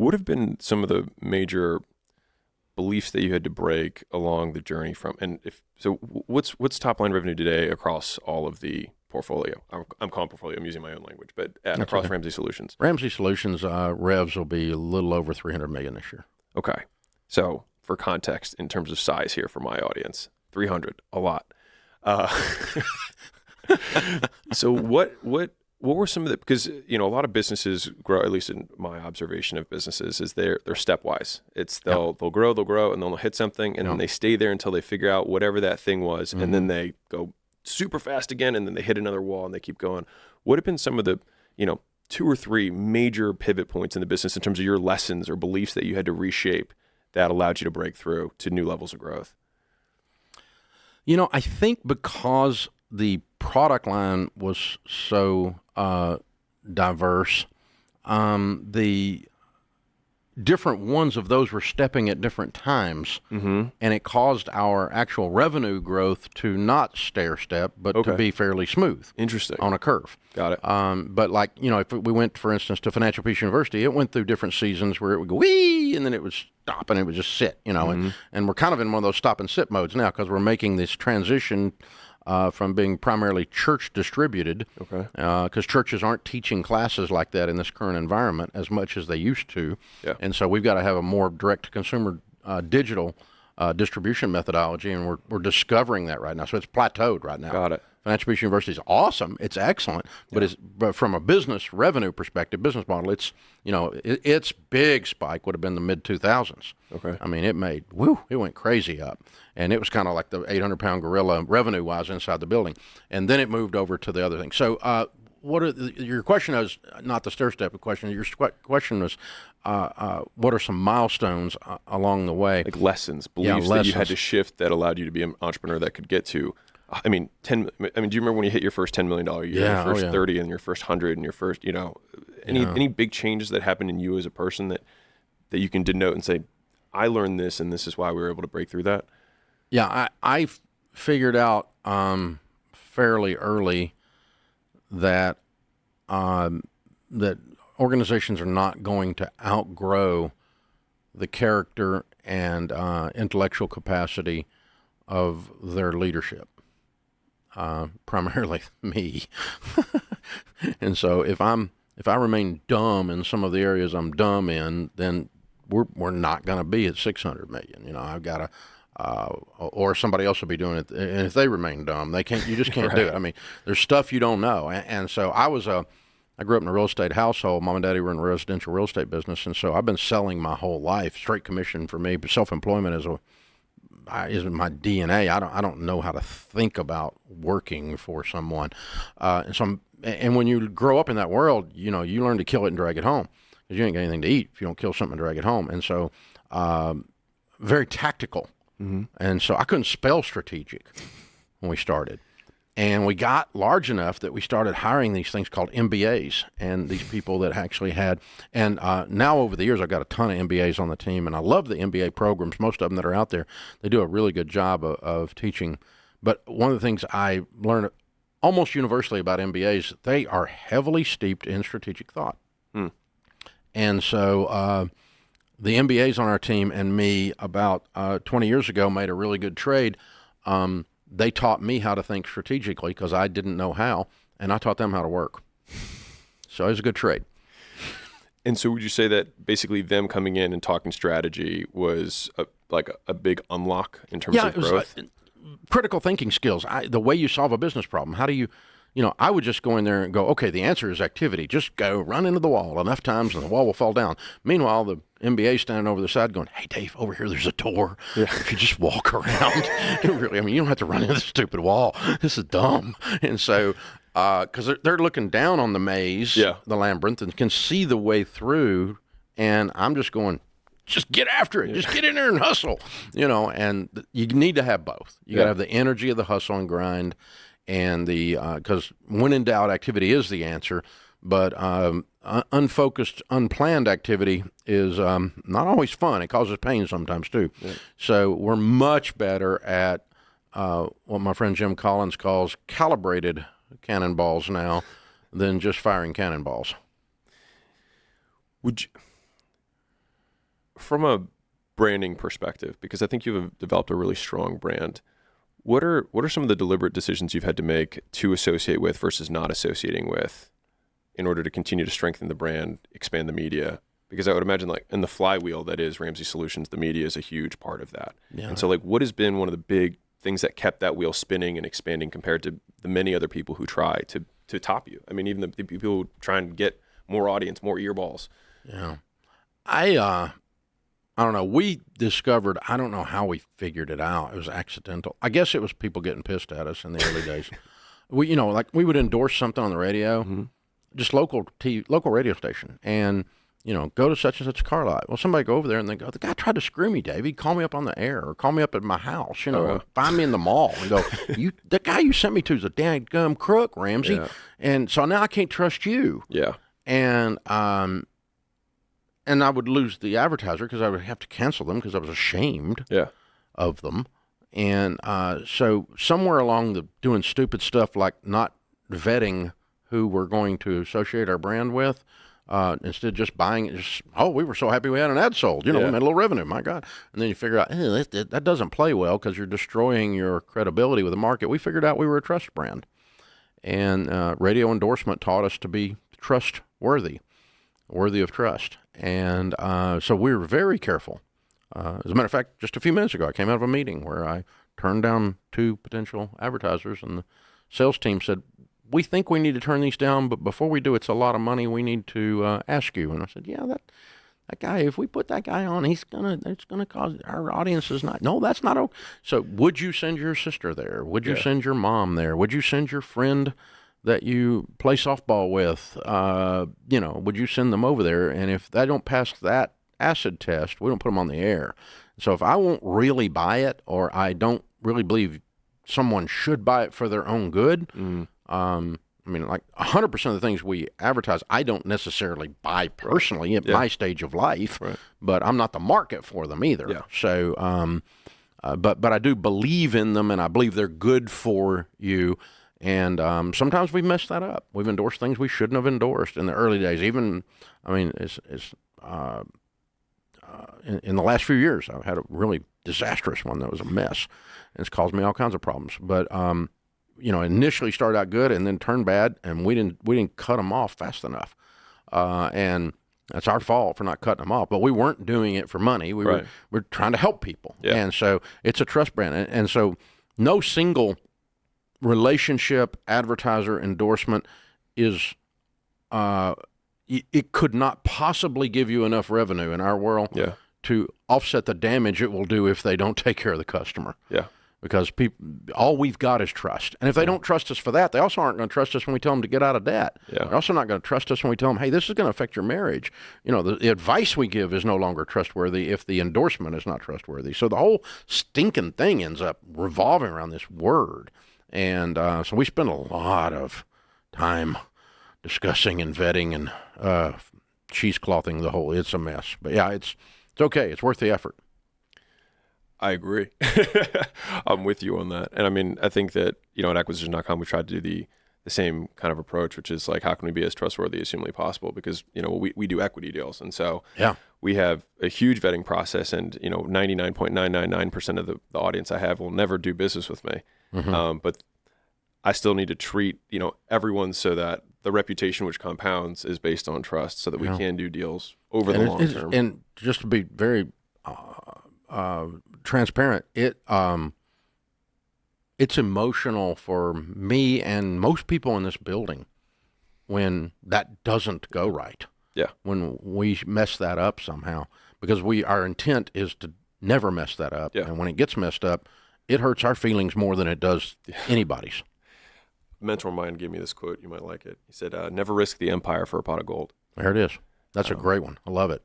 What have been some of the major beliefs that you had to break along the journey from, and if so, what's top line revenue today across all of the portfolio? I'm calling portfolio, I'm using my own language, but across okay. Ramsey Solutions. Ramsey Solutions revs will be a little over $300 million this year. Okay. So for context, in terms of size here for my audience, 300, a lot. So what were some of the, because, you know, a lot of businesses grow, at least in my observation of businesses, is they're stepwise. It's they'll grow, and then they'll hit something, and then they stay there until they figure out whatever that thing was, and then they go super fast again, and then they hit another wall and they keep going. What have been some of the, you know, 2 or 3 major pivot points in the business in terms of your lessons or beliefs that you had to reshape that allowed you to break through to new levels of growth? You know, I think because the product line was so diverse, the different ones of those were stepping at different times, and it caused our actual revenue growth to not stair step, but to be fairly smooth. Interesting. On a curve. Got it. But like, you know, if we went, for instance, to Financial Peace University, it went through different seasons where it would go wee, and then it would stop, and it would just sit, you know, and we're kind of in one of those stop and sit modes now because we're making this transition from being primarily church distributed, because churches aren't teaching classes like that in this current environment as much as they used to, and so we've got to have a more direct-to-consumer digital distribution methodology, and we're discovering that right now. So it's plateaued right now. Got it. Financial Peace University is awesome; it's excellent, but from a business revenue perspective, business model, it's, you know, its big spike would have been the mid 2000s. Okay. I mean, it went crazy up. And it was kind of like the 800-pound gorilla revenue-wise inside the building. And then it moved over to the other thing. So your question is not the stair-step question. Your question was, what are some milestones along the way? Like lessons, beliefs that you had to shift that allowed you to be an entrepreneur that could get to, I mean, do you remember when you hit your first $10 million year, your first 30 and your first 100 and your first, you know, any big changes that happened in you as a person that you can denote and say, I learned this and this is why we were able to break through that? Yeah, I figured out fairly early that that organizations are not going to outgrow the character and intellectual capacity of their leadership, primarily me. And so if I remain dumb in some of the areas I'm dumb in, then we're not going to be at 600 million. You know, I've got to. Or somebody else will be doing it, and if they remain dumb, they can't. You just can't do it. I mean, there's stuff you don't know, and so I grew up in a real estate household. Mom and Daddy were in the residential real estate business, and so I've been selling my whole life. Straight commission for me, but self-employment is my DNA. I don't know how to think about working for someone, and when you grow up in that world, you know, you learn to kill it and drag it home because you ain't got anything to eat if you don't kill something and drag it home, and so very tactical. And so I couldn't spell strategic when we started. And we got large enough that we started hiring these things called MBAs, and these people that actually had, and now over the years I've got a ton of MBAs on the team, and I love the MBA programs, most of them that are out there. They do a really good job of teaching. But one of the things I learned almost universally about MBAs, they are heavily steeped in strategic thought. And so the MBAs on our team and me about 20 years ago made a really good trade. They taught me how to think strategically because I didn't know how, and I taught them how to work. So it was a good trade. And so would you say that basically them coming in and talking strategy was like a big unlock in terms of growth? Critical thinking skills, the way you solve a business problem. How do you, I would just go in there and go, okay, the answer is activity. Just go run into the wall enough times and the wall will fall down. Meanwhile, the MBA standing over the side going, hey, Dave, over here, there's a door. Yeah. If you just walk around, really, you don't have to run into the stupid wall. This is dumb. And so, because they're looking down on the maze, the labyrinth, and can see the way through. And I'm just going, just get after it. Just get in there and hustle, and you need to have both. You got to have the energy of the hustle and grind, and because when in doubt, activity is the answer. But unfocused, unplanned activity is not always fun. It causes pain sometimes too. Yeah. So we're much better at what my friend Jim Collins calls calibrated cannonballs now than just firing cannonballs. from a branding perspective, because I think you've developed a really strong brand, what are some of the deliberate decisions you've had to make to associate with versus not associating with in order to continue to strengthen the brand, expand the media? Because I would imagine, like, in the flywheel that is Ramsey Solutions, the media is a huge part of that. Yeah. And so, like, what has been one of the big things that kept that wheel spinning and expanding compared to the many other people who try to top you? I mean, even the people who try and get more audience, more earballs. Yeah. I don't know. We discovered, I don't know how we figured it out. It was accidental. I guess it was people getting pissed at us in the early days. We, like we would endorse something on the radio, just local radio station, and, go to such and such car lot. Well, somebody go over there and they go, the guy tried to screw me, Dave. He'd call me up on the air or call me up at my house, or find me in the mall and go, the guy you sent me to is a dang gum crook, Ramsey. Yeah. And so now I can't trust you. Yeah. And I would lose the advertiser because I would have to cancel them because I was ashamed of them. And so somewhere along doing stupid stuff like not vetting who we're going to associate our brand with, instead of just buying it, we were so happy we had an ad sold. We made a little revenue, my God. And then you figure out, that doesn't play well because you're destroying your credibility with the market. We figured out we were a trust brand. And radio endorsement taught us to be trustworthy, worthy of trust. And so we were very careful. As a matter of fact, just a few minutes ago, I came out of a meeting where I turned down 2 potential advertisers, and the sales team said, we think we need to turn these down, but before we do, it's a lot of money. We need to ask you. And I said, yeah, that guy, if we put that guy on, it's gonna cause our audience is not. No, that's not okay. So would you send your sister there? Would you send your mom there? Would you send your friend that you play softball with? Would you send them over there? And if they don't pass that acid test, we don't put them on the air. So if I won't really buy it, or I don't really believe someone should buy it for their own good, like 100% of the things we advertise, I don't necessarily buy personally at my stage of life, but I'm not the market for them either. Yeah. So, but I do believe in them, and I believe they're good for you. And sometimes we've messed that up. We've endorsed things we shouldn't have endorsed in the early days. Even, in the last few years, I've had a really disastrous one that was a mess, and it's caused me all kinds of problems. But initially started out good and then turned bad, and we didn't cut them off fast enough, and that's our fault for not cutting them off. But we weren't doing it for money. We're trying to help people, and so it's a trust brand, and so no single relationship, advertiser, endorsement is it could not possibly give you enough revenue in our world to offset the damage it will do if they don't take care of the customer. Yeah. Because all we've got is trust. And if they don't trust us for that, they also aren't going to trust us when we tell them to get out of debt. Yeah. They're also not going to trust us when we tell them, hey, this is going to affect your marriage. The advice we give is no longer trustworthy if the endorsement is not trustworthy. So the whole stinking thing ends up revolving around this word. And so we spend a lot of time discussing and vetting and cheeseclothing the whole. It's a mess. But yeah, it's okay. It's worth the effort. I agree. I'm with you on that. And I think that, at acquisition.com, we tried to do the same kind of approach, which is like, how can we be as trustworthy as humanly possible? Because, we do equity deals. And so we have a huge vetting process, and, 99.999% of the audience I have will never do business with me. Mm-hmm. But I still need to treat, everyone so that the reputation which compounds is based on trust, so that we can do deals over the long term. And just to be very transparent, it's emotional for me and most people in this building when that doesn't go right. Yeah. When we mess that up somehow, because our intent is to never mess that up. Yeah. And when it gets messed up, it hurts our feelings more than it does anybody's. A mentor of mine gave me this quote. You might like it. He said, never risk the empire for a pot of gold. There it is. That's a great one. I love it.